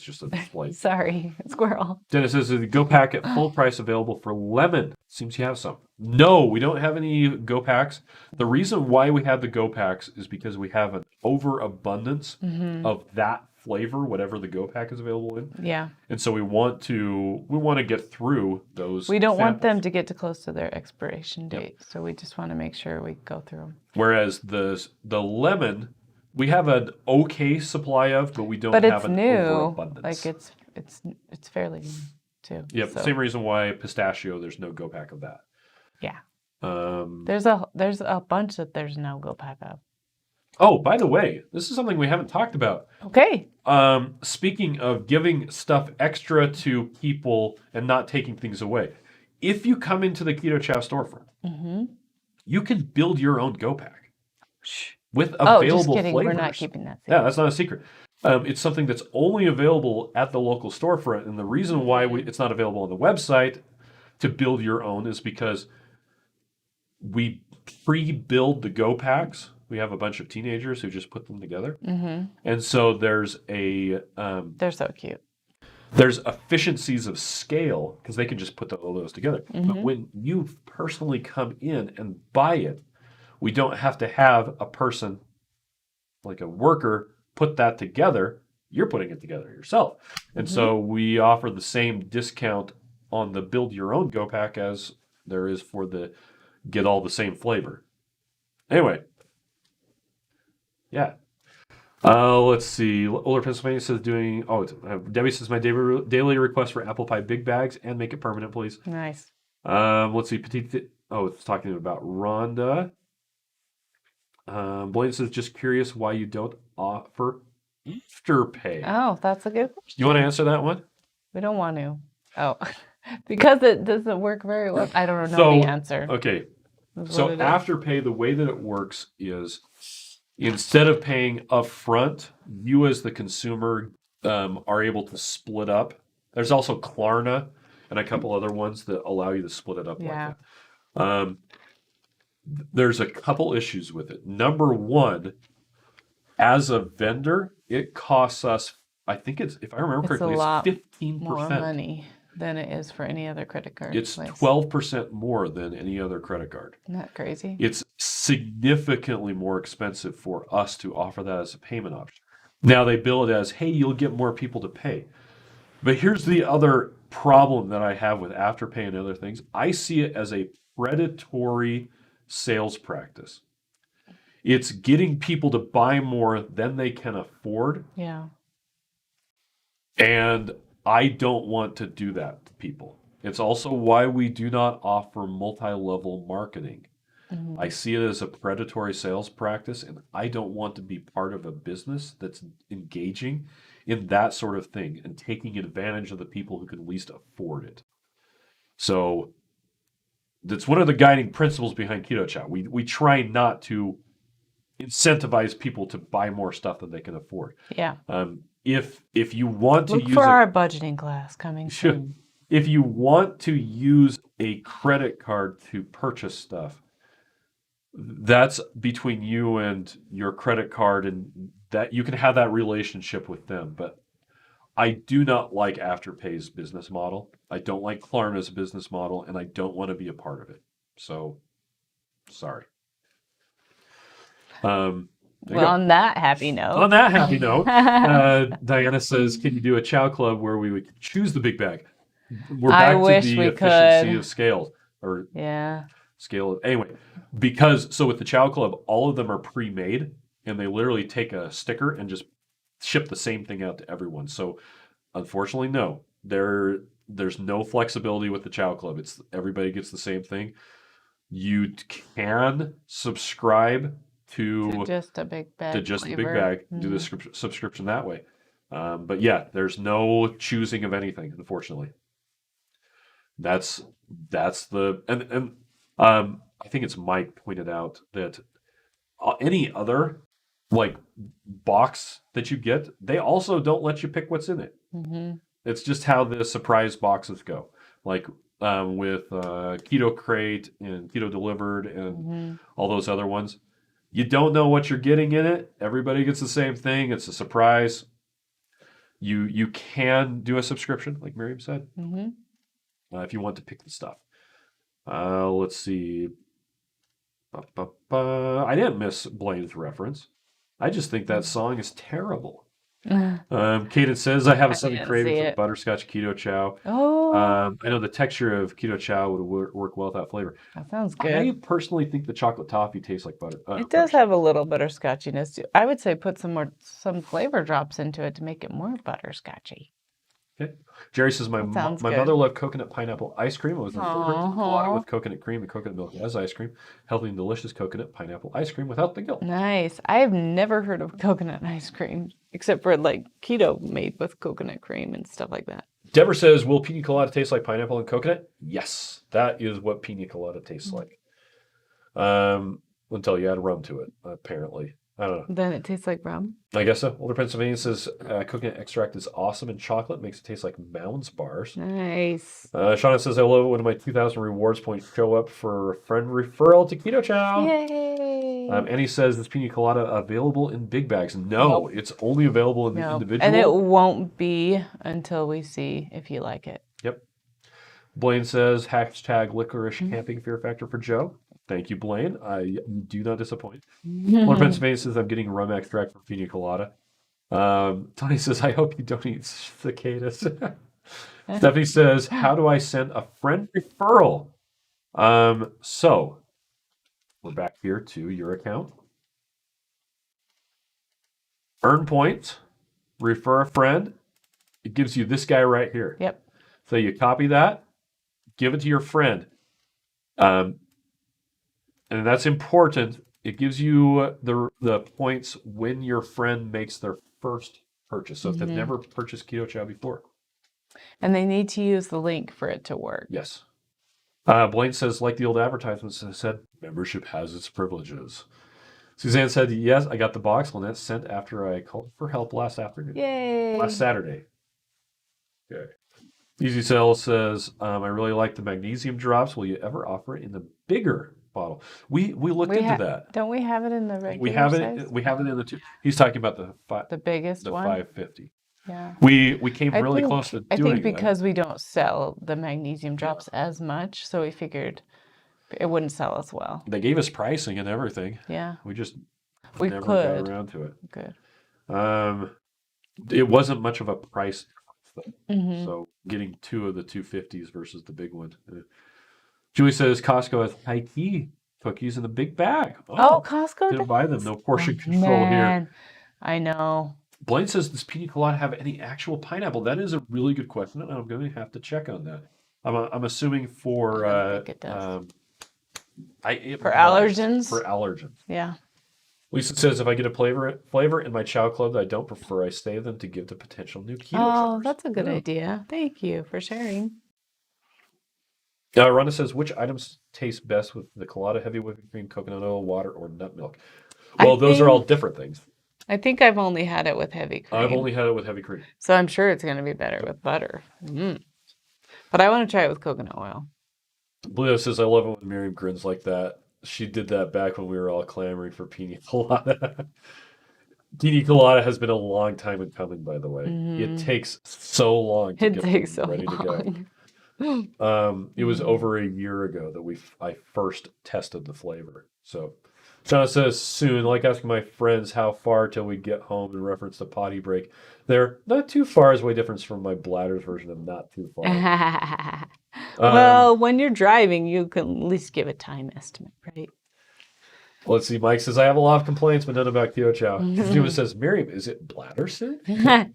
just a display. Sorry, squirrel. Dennis says, the Go Pack at full price available for lemon. Seems you have some. No, we don't have any Go Packs. The reason why we have the Go Packs is because we have an overabundance of that flavor, whatever the Go Pack is available in. Yeah. And so we want to get through those. We don't want them to get too close to their expiration date, so we just want to make sure we go through them. Whereas the lemon, we have an okay supply of, but we don't have an overabundance. Like it's fairly new too. Yep. So. Same reason why pistachio, there's no Go Pack of that. Yeah. There's a bunch that there's no Go Pack of. Oh, by the way, this is something we haven't talked about. Okay. Speaking of giving stuff extra to people and not taking things away, if you come into the Keto Chow storefront, you can build your own Go Pack with available just kidding. flavors. We're not keeping that secret. Yeah, that's not a secret. It's something that's only available at the local storefront, and the reason why it's not available on the website to build your own is because we pre-build the Go Packs we have a bunch of teenagers who just put them together. Mm-hmm. And so there's They're so cute. there's efficiencies of scale because they can just put all those together. Mm-hmm. But when you personally come in and buy it, we don't have to have a person, like a worker, put that together. You're putting it together yourself. And so we offer the same discount on the build your own Go Pack as there is for the get all the same flavor. Anyway. Yeah. Let's see. Older Pennsylvania says Debbie says my daily request for apple pie big bags and make it permanent, please. Nice. Let's see. It's talking about Rhonda. Blaine says, just curious why you don't offer Afterpay. Oh, that's a good question. You want to answer that one? We don't want to. Oh, because it doesn't work very well. I don't know the answer. Okay. That's So what it is. Afterpay, the way that it works is instead of paying upfront, you as the consumer are able to split up. There's also Klarna and a couple other ones that allow you to split it up like that. There's a couple issues with it. Number one, as a vendor, it costs us, I think if I remember correctly, it's 15%. More money than it is for any other credit card. It's 12% more than any other credit card. Isn't that crazy? It's significantly more expensive for us to offer that as a payment option. Now they bill it as, hey, you'll get more people to pay. But here's the other problem that I have with Afterpay and other things. I see it as a predatory sales practice. It's getting people to buy more than they can afford. Yeah. And I don't want to do that to people. It's also why we do not offer multi-level marketing. Mm-hmm. I see it as a predatory sales practice, and I don't want to be part of a business that's engaging in that sort of thing and taking advantage of the people who can least afford it. So that's one of the guiding principles behind Keto Chow. We try not to incentivize people to buy more stuff than they can afford. Yeah. If you want to look use for our budgeting class coming soon. If you want to use a credit card to purchase stuff, that's between you and your credit card, and that you can have that relationship with them. But I do not like Afterpay's business model. I don't like Klarna's business model, and I don't want to be a part of it. So, sorry. On that happy note. On that happy note, Diana says, "Can you do a Chow Club where we would choose the big bag?" We're back to the efficiency of scale scale. Anyway, because with the Chow Club, all of them are pre-made, and they literally take a sticker and just ship the same thing out to everyone. So, unfortunately, no, there's no flexibility with the Chow Club. It's everybody gets the same thing. You can subscribe to just a big bag. Do the subscription that way. But yeah, there's no choosing of anything, unfortunately. That's the and I think it's Mike pointed out that any other like box that you get, they also don't let you pick what's in it. Mm-hmm. It's just how the surprise boxes go. Like with Keto Crate and Keto Delivered and all those other ones. You don't know what you're getting in it. Everybody gets the same thing. It's a surprise. You can do a subscription, like Miriam said, if you want to pick the stuff. Let's see. I didn't miss Blaine's reference. I just think that song is terrible. Kaden says, I have a sudden craving for butterscotch Keto Chow. Oh. I know the texture of Keto Chow would work well with that flavor. That sounds good. I personally think the chocolate toffee tastes like butter. It does have a little butterscotchiness too. I would say put some flavor drops into it to make it more butterscotchy. Okay. Jerry says, my mother loved coconut pineapple ice cream. It was her favorite chocolate with coconut cream and coconut milk as ice cream. Healthy and delicious coconut pineapple ice cream without the guilt. Nice. I have never heard of coconut ice cream, except for like keto made with coconut cream and stuff like that. Deborah says, will pina colada taste like pineapple and coconut? Yes. That is what pina colada tastes like. Until you add rum to it, apparently. I don't know. Then it tastes like rum. I guess so. Older Pennsylvania says coconut extract is awesome in chocolate. Makes it taste like Mounds bars. Nice. Shauna says, I love it when my 2,000 rewards points show up for a friend referral to Keto Chow. Yay. Annie says, is pina colada available in big bags? No, it's only available in the individual. And it won't be until we see if you like it. Yep. Blaine says, hashtag licorice camping fear factor for Joe. Thank you, Blaine. I do not disappoint. Older Pennsylvania says, I'm getting rum extract for pina colada. Tony says, I hope you don't eat cicadas. Stephanie says, how do I send a friend referral? So we're back here to your account. Earn points, refer a friend. It gives you this guy right here. Yep. So you copy that, give it to your friend. And that's important. It gives you the points when your friend makes their first purchase. So if they've never purchased Keto Chow before. And they need to use the link for it to work. Yes. Blaine says, like the old advertisements said, membership has its privileges. Suzanne said, yes, I got the box. Lynette sent after I called for help last afternoon. Yay. Last Saturday. Okay. Easy Sell says, I really like the magnesium drops. Will you ever offer it in the bigger bottle? We looked into that. Don't we have it in the regular We have size? it. We have it in the two. He's talking about the biggest the one. 550. Yeah. We came really close to doing I think that. because we don't sell the magnesium drops as much, so we figured it wouldn't sell as well. They gave us pricing and everything. Yeah. We just We never could. got around to it. Good. It wasn't much of a price difference, so getting two of the 250s versus the big one. Julie says Costco has high tea cookies in the big bag. Oh, Costco didn't buy them. No portion control man. here. I know. Blaine says, does pina colada have any actual pineapple? That is a really good question, and I'm going to have to check on that. I'm assuming for I don't think it does. For allergens. For allergens. Yeah. Lisa says, if I get a flavor in my Chow Club that I don't prefer, I save them to give to potential new keto Oh, trippers. that's a good idea. Thank you for sharing. Rhonda says, which items taste best with the colada, heavy whipping cream, coconut oil, water, or nut milk? Well, those are all different things. I think I've only had it with heavy cream. I've only had it with heavy cream. So I'm sure it's going to be better with butter. But I want to try it with coconut oil. Blue says, I love it when Miriam grins like that. She did that back when we were all clamoring for pina colada. Pina colada has been a long time in coming, by the way. It takes so long to get ready to go. It was over a year ago that I first tested the flavor. So John says, soon, like asking my friends how far till we get home in reference to potty break. They're not too far is way different from my bladder's version of not too far. Well, when you're driving, you can at least give a time estimate, right? Let's see. Mike says, I have a lot of complaints, but none about Keto Chow. Juma says, Miriam, is it bladder sick?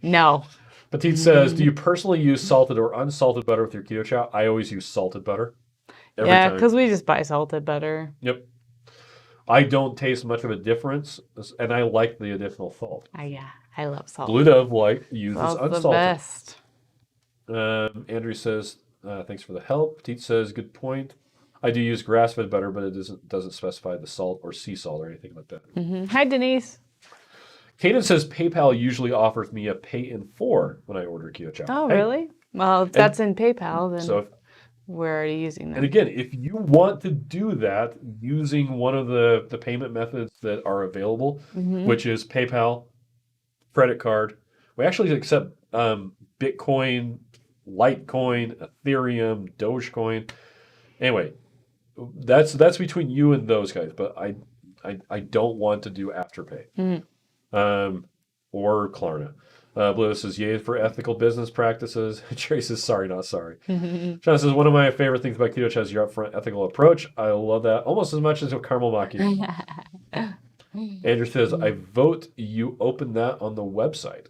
No. Petite says, do you personally use salted or unsalted butter with your Keto Chow? I always use salted butter. Every time. Because we just buy salted butter. Yep. I don't taste much of a difference, and I like the additional salt. Yeah, I love salt. Blue Dove uses unsalted. The best. Andrew says, thanks for the help. Petite says, good point. I do use grass-fed butter, but it doesn't specify the salt or sea salt or anything like that. Hi, Denise. Kaden says PayPal usually offers me a pay in 4 when I order Keto Chow. Oh, really? Well, if that's in PayPal, then we're already using that. And again, if you want to do that using one of the payment methods that are available, which is PayPal, credit card, we actually accept Bitcoin, Litecoin, Ethereum, Dogecoin. Anyway, that's between you and those guys, but I don't want to do Afterpay or Klarna. Blue says, yay for ethical business practices. Trey says, sorry, not sorry. Sean says, one of my favorite things about Keto Chow is your upfront ethical approach. I love that almost as much as a caramel macchiato. Andrew says, I vote you open that on the website.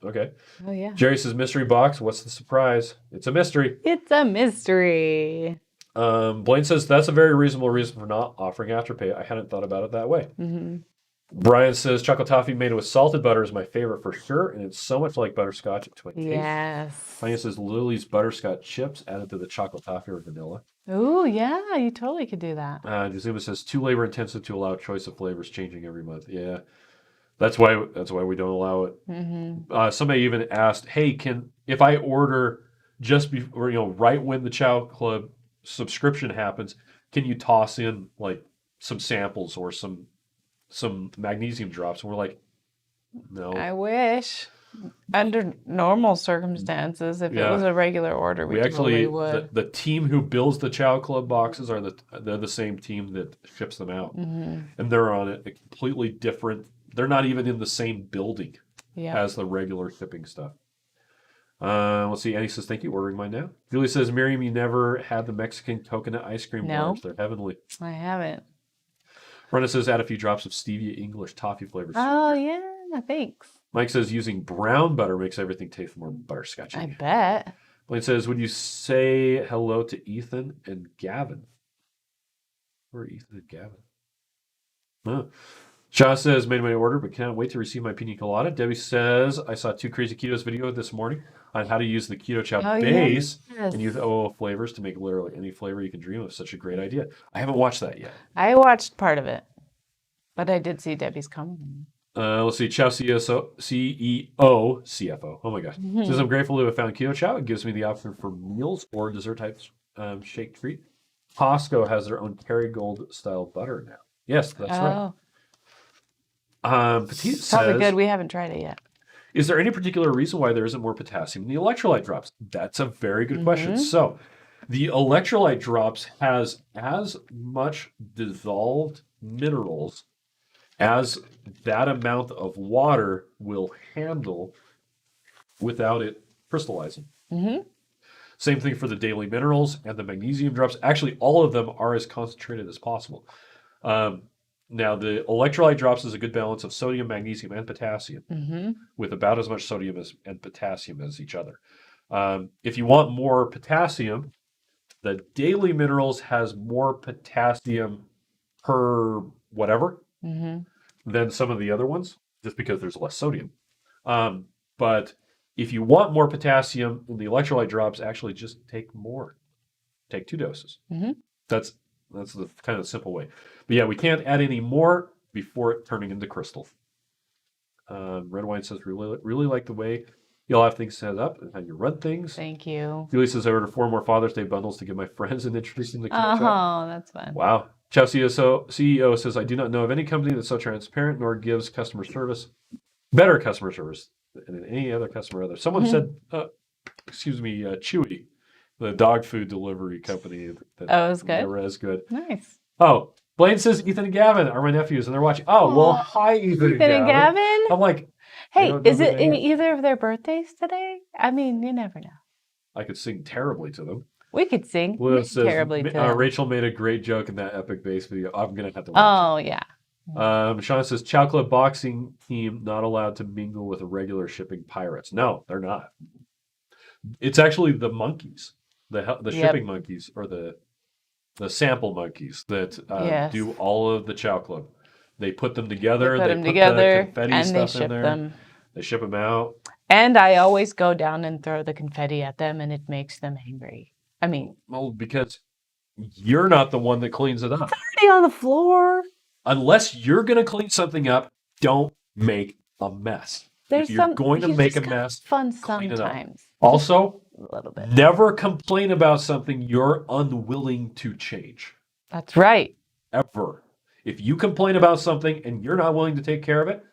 Okay. Oh, yeah. Jerry says, mystery box. What's the surprise? It's a mystery. It's a mystery. Blaine says, that's a very reasonable reason for not offering Afterpay. I hadn't thought about it that way. Brian says chocolate toffee made with salted butter is my favorite for sure, and it's so much like butterscotch to my taste. Yes. Tanya says Lily's butterscotch chips added to the chocolate toffee or vanilla. Ooh, yeah, you totally could do that. Jazuma says too labor intensive to allow choice of flavors changing every month. Yeah, that's why we don't allow it. Mm-hmm. Somebody even asked, "Hey, if I order just before right when the Chow Club subscription happens, can you toss in like some samples or some magnesium drops?" And we're like, "No." I wish. Under normal circumstances, if it was a regular order, we totally would. The team who builds the Chow Club boxes they're the same team that ships them out, and they're on a completely different. They're not even in the same building as the regular shipping stuff. Let's see. Annie says, "Thank you. Ordering mine now." Julie says, "Miriam, you never had the Mexican coconut ice cream bars. They're heavenly." I haven't. Rhonda says, "Add a few drops of stevia English toffee flavors." Oh yeah, thanks. Mike says, "Using brown butter makes everything taste more butterscotchy." I bet. Blaine says, "Would you say hello to Ethan and Gavin?" Who are Ethan and Gavin? Oh. Shaw says, "Made my order, but can't wait to receive my pina colada." Debbie says, "I saw 2 Crazy Ketos video this morning on how to use the Keto Chow base and use OO flavors to make literally any flavor you can dream of. Such a great idea." I haven't watched that yet. I watched part of it, but I did see Debbie's comment. Let's see. Chow CEO, CFO. Oh my gosh. Says, "I'm grateful to have found Keto Chow. It gives me the option for meals or dessert types shake treat. Costco has their own Kerrygold style butter now." Yes, that's right. Petite says, probably good. We haven't tried it yet. "Is there any particular reason why there isn't more potassium in the electrolyte drops?" That's a very good question. So the electrolyte drops has as much dissolved minerals as that amount of water will handle without it crystallizing. Same thing for the daily minerals and the magnesium drops. Actually, all of them are as concentrated as possible. Now, the electrolyte drops is a good balance of sodium, magnesium, and potassium, with about as much sodium and potassium as each other. If you want more potassium, the daily minerals has more potassium per whatever than some of the other ones, just because there's less sodium. But if you want more potassium in the electrolyte drops, actually just take more. Take 2 doses. That's the kind of simple way. But yeah, we can't add any more before it turning into crystal. Red Wine says, really like the way you'll have things set up and how you run things. Thank you. Julie says, "I ordered 4 more Father's Day bundles to give my friends and introduce them to Keto Chow." Oh, that's fun. Wow. Chow CEO says, "I do not know of any company that's so transparent nor gives better customer service than any other customer other." Someone said, Chewy, the dog food delivery company. It was good? They were as good. Nice. Oh, Blaine says Ethan and Gavin are my nephews and they're watching. Oh, well, hi, Ethan and Gavin. I'm like, hey, is it in either of their birthdays today? I mean, you never know. I could sing terribly to them. We could sing terribly to them. Rachel made a great joke in that epic base video. I'm going to have to watch it. Yeah. Sean says, "Chow Club boxing team not allowed to mingle with regular shipping pirates." No, they're not. It's actually the monkeys, the shipping monkeys, or the sample monkeys that do all of the Chow Club. They put them together. They put the confetti and stuff they ship in there. them. They ship them out. And I always go down and throw the confetti at them, and it makes them angry. I mean, well, because you're not the one that cleans it up. It's already on the floor. Unless you're going to clean something up, don't make a mess. If you're going to make a mess, fun clean sometimes. It up. Also, a little bit. Never complain about something you're unwilling to change. That's right. Ever. If you complain about something and you're not willing to take care of it,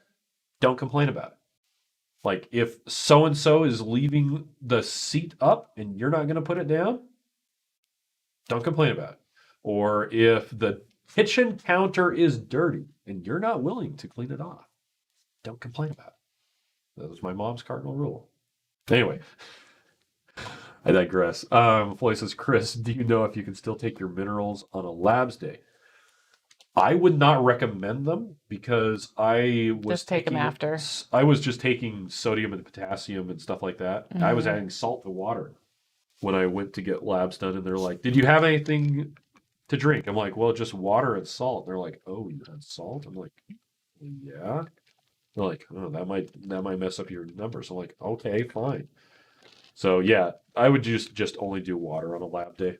don't complain about it. Like if so-and-so is leaving the seat up and you're not going to put it down, don't complain about it. Or if the kitchen counter is dirty and you're not willing to clean it off, don't complain about it. That was my mom's cardinal rule. Anyway, I digress. Floyd says, "Chris, do you know if you can still take your minerals on a labs day?" I would not recommend them because I was just take them after. I was just taking sodium and potassium and stuff like that. Mm-hmm. I was adding salt to water when I went to get labs done, and they're like, "Did you have anything to drink?" I'm like, "Well, just water and salt." They're like, "Oh, you had salt?" I'm like, Yeah. They're like, oh, that might mess up your numbers. I'm like, okay, fine. So yeah, I would just only do water on a lab day.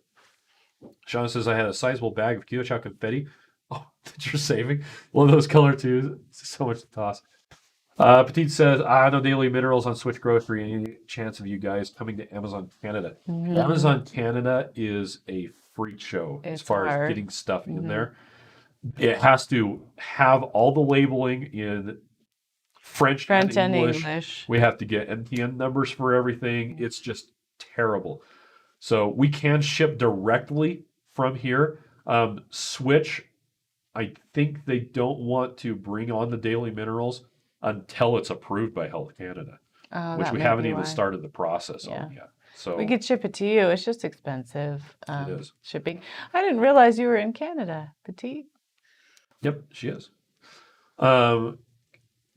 Sean says I had a sizable bag of Keto Chow confetti. Oh, that you're saving? One of those color twos. It's so much to toss. Petite says, no daily minerals on Switch Grocery. Any chance of you guys coming to Amazon Canada? Amazon Canada is a freak show as It's far as hard. getting stuff in there. It has to have all the labeling in French and and English. We have to get NPN numbers for everything. It's just terrible. So we can ship directly from here. Switch, I think they don't want to bring on the daily minerals until it's approved by Health Canada, which That we may haven't be even why. started the process Yeah. on yet. So We could ship it to you. It's just expensive. it is. Shipping. I didn't realize you were in Canada, Petite. Yep, she is. Um,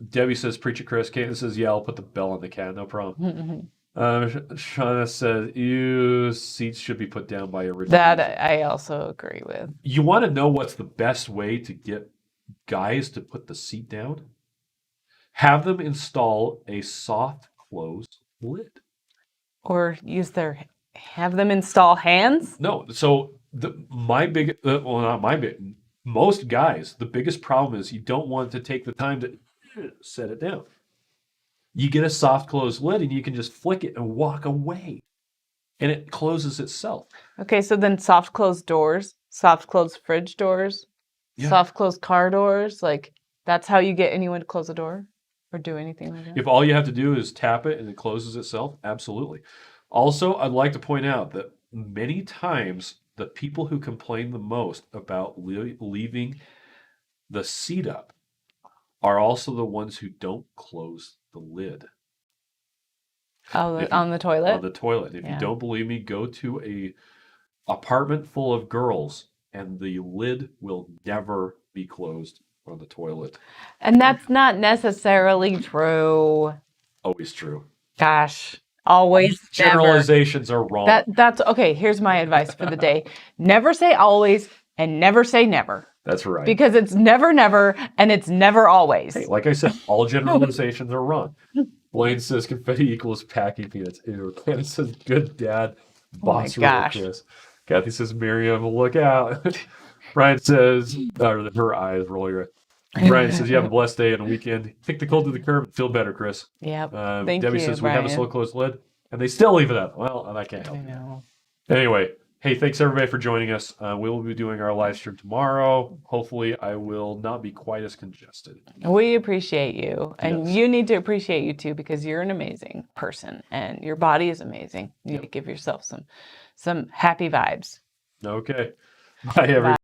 Debbie says, "Preach it, Chris." Caitlin says, "Yeah, I'll put the bell on the can, no problem." Shauna says, "You seats should be put down by original." That I also agree with. You want to know what's the best way to get guys to put the seat down? Have them install a soft close lid. Or have them install hands? No, so not my big, most guys, the biggest problem is you don't want to take the time to set it down. You get a soft close lid and you can just flick it and walk away. And it closes itself. Okay, so then soft closed doors, soft closed fridge doors, soft closed car doors, like that's how you get anyone to close a door or do anything like that? If all you have to do is tap it and it closes itself, absolutely. Also, I'd like to point out that many times the people who complain the most about leaving the seat up are also the ones who don't close the lid. Oh, on the toilet? On the toilet. If you don't believe me, go to a apartment full of girls and the lid will never be closed on the toilet. And that's not necessarily true. Always true. Gosh, always. Generalizations are wrong. That's okay. Here's my advice for the day. Never say always and never say never. That's right. Because it's never, never, and it's never always. Hey, like I said, all generalizations are wrong. Blaine says confetti equals packing peanuts. Ew. Candace says good dad. Boss Chris. Kathy says Miriam, look out. Brian says, her eyes roll your. Brian says you have a blessed day and a weekend. Kick the cold to the curb and feel better, Chris. Yep. Debbie says we have a slow closed lid and they still leave it up. Well, I can't help you. Anyway, hey, thanks everybody for joining us. We will be doing our live stream tomorrow. Hopefully, I will not be quite as congested. We appreciate you. And you need to appreciate you too because you're an amazing person and your body is amazing. You need to give yourself some happy vibes. Okay. Bye, everybody.